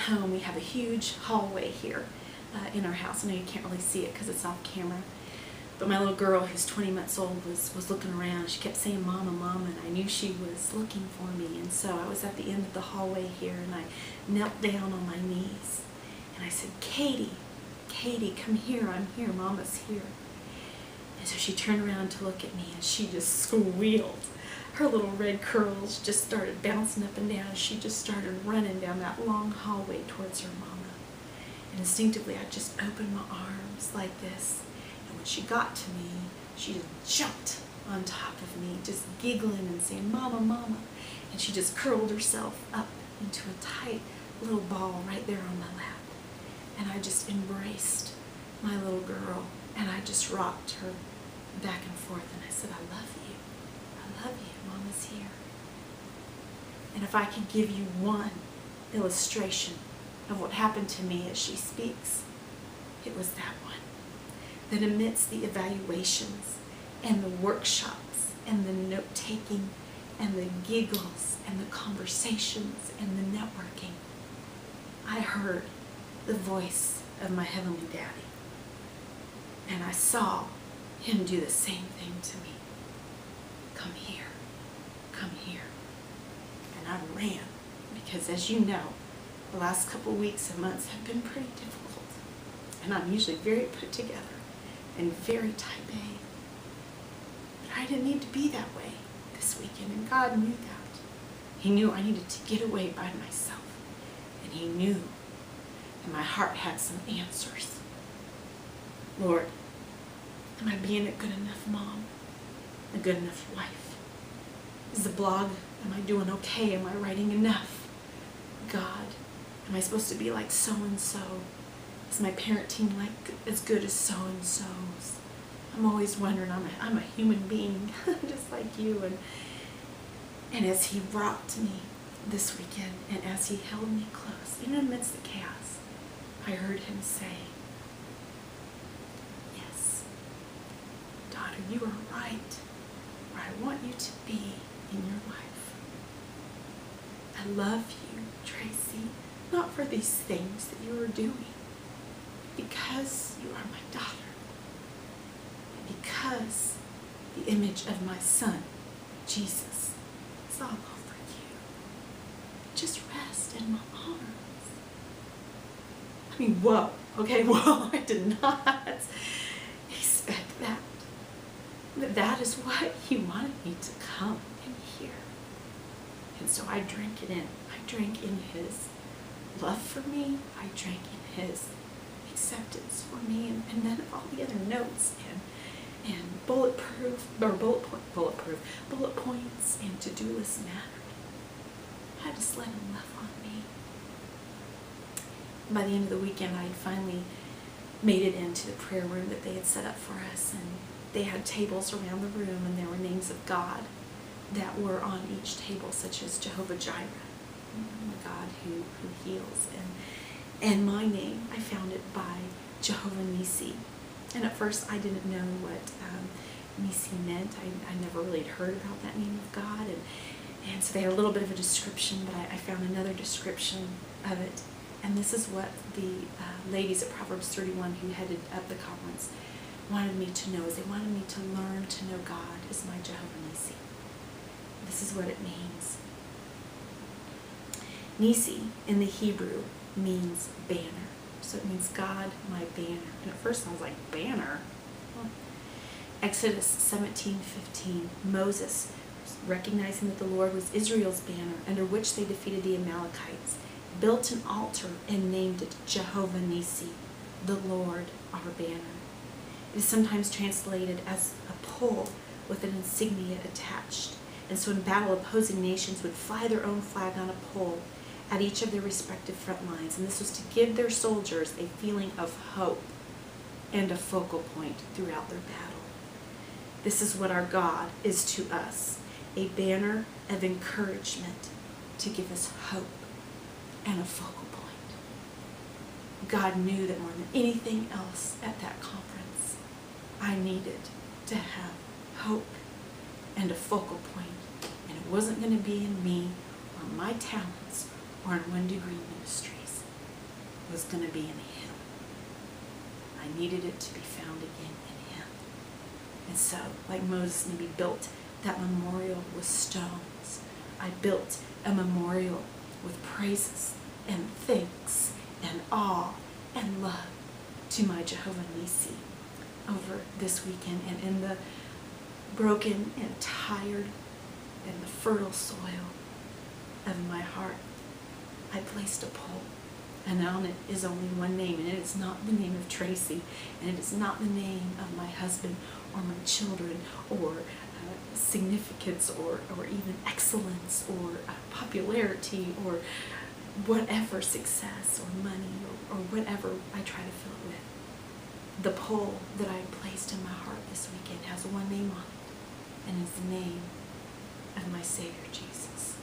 home, we have a huge hallway here in our house. I know you can't really see it because it's off camera. But my little girl, who's 20 months old, was looking around. She kept saying, "Mama, Mama," and I knew she was looking for me. And so I was at the end of the hallway here, and I knelt down on my knees. And I said, "Katie, Katie, come here. I'm here. Mama's here." And so she turned around to look at me, and she just squealed. Her little red curls just started bouncing up and down. She just started running down that long hallway towards her mama. And instinctively, I just opened my arms like this. And when she got to me, she just jumped on top of me, just giggling and saying, "Mama, Mama." And she just curled herself up into a tight little ball right there on my lap. And I just embraced my little girl, and I just rocked her back and forth, and I said, "I love you. I love you. Mama's here." And if I could give you one illustration of what happened to me as she speaks, it was that one. That amidst the evaluations and the workshops and the note-taking and the giggles and the conversations and the networking, I heard the voice of my Heavenly Daddy. And I saw him do the same thing to me. "Come here, come here." And I ran because, as you know, the last couple weeks and months have been pretty difficult. And I'm usually very put together and very type A. But I didn't need to be that way this weekend, and God knew that. He knew I needed to get away by myself. And he knew that my heart had some answers. Lord, am I being a good enough mom? A good enough wife? Is the blog, am I doing okay? Am I writing enough? God, am I supposed to be like so-and-so? Is my parenting like as good as so-and-so's? I'm always wondering, I'm a human being, just like you. And as he rocked me this weekend, and as he held me close, even amidst the chaos, I heard him say, "Yes, daughter, you are right where I want you to be in your life. I love you, Tracy, not for these things that you are doing, because you are my daughter, and because the image of my son, Jesus, is all over you. Just rest in my arms." I mean, whoa, okay, whoa, I did not expect that. But that is what he wanted me to come and hear. And so I drank it in. I drank in his love for me. I drank in his acceptance for me, and none of all the other notes and bullet points and to-do lists mattered. I just let him love on me. By the end of the weekend, I finally made it into the prayer room that they had set up for us, and they had tables around the room, and there were names of God that were on each table, such as Jehovah Jireh, the God who heals, and my name, I found it by Jehovah Nissi. And at first I didn't know what Nissi meant. I never really had heard about that name of God, and so they had a little bit of a description, but I found another description of it. And this is what the ladies at Proverbs 31 who headed up the conference wanted me to know, is they wanted me to learn to know God as my Jehovah Nissi. This is what it means. Nissi in the Hebrew means banner. So it means God, my banner. And at first I was like, banner? Well, Exodus 17:15, Moses, recognizing that the Lord was Israel's banner, under which they defeated the Amalekites, built an altar and named it Jehovah Nissi, the Lord our banner. It is sometimes translated as a pole with an insignia attached. And so in battle, opposing nations would fly their own flag on a pole at each of their respective front lines. And this was to give their soldiers a feeling of hope and a focal point throughout their battle. This is what our God is to us, a banner of encouragement to give us hope and a focal point. God knew that more than anything else at that conference, I needed to have hope and a focal point. And it wasn't going to be in me or my talents or in 1 Degree Ministries. was going to be in him. I needed it to be found again in him. And so, like Moses maybe built that memorial with stones, I built a memorial with praises and thanks and awe and love to my Jehovah Nissi over this weekend. And in the broken and tired and the fertile soil of my heart, I placed a pole. And on it is only one name, and it is not the name of Tracy, and it is not the name of my husband or my children or significance or even excellence or popularity or whatever, success or money or whatever I try to fill it with. The pole that I placed in my heart this weekend has one name on it, and it's the name of my Savior Jesus.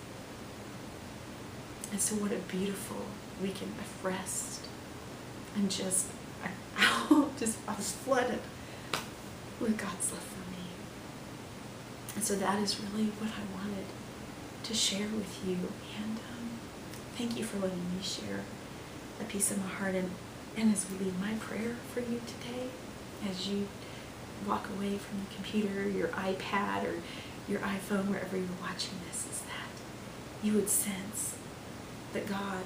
And so what a beautiful weekend of rest, and I was flooded with God's love for me. And so that is really what I wanted to share with you. And thank you for letting me share a piece of my heart. And as we leave, my prayer for you today, as you walk away from the computer, your iPad, or your iPhone, wherever you're watching this, is that you would sense that God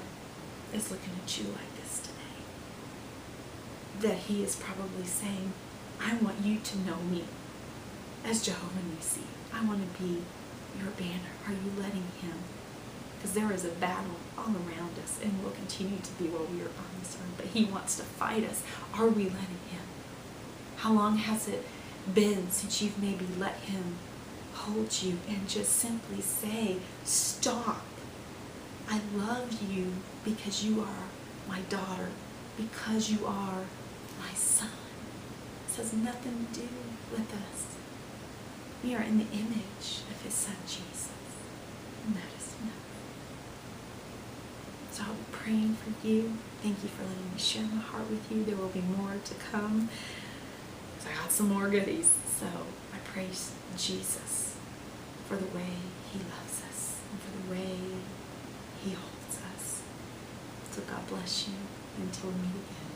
is looking at you like this today. That he is probably saying, I want you to know me as Jehovah Nissi. I want to be your banner. Are you letting him? Because there is a battle all around us, and will continue to be while we are on this earth. But he wants to fight us. Are we letting him? How long has it been since you've maybe let him hold you and just simply say, stop. I love you because you are my daughter, because you are my son. This has nothing to do with us. We are in the image of his son Jesus, and that is enough. So I'll be praying for you. Thank you for letting me share my heart with you. There will be more to come. I got some more goodies. So I praise Jesus for the way he loves us and for the way he holds us. So God bless you until we meet again.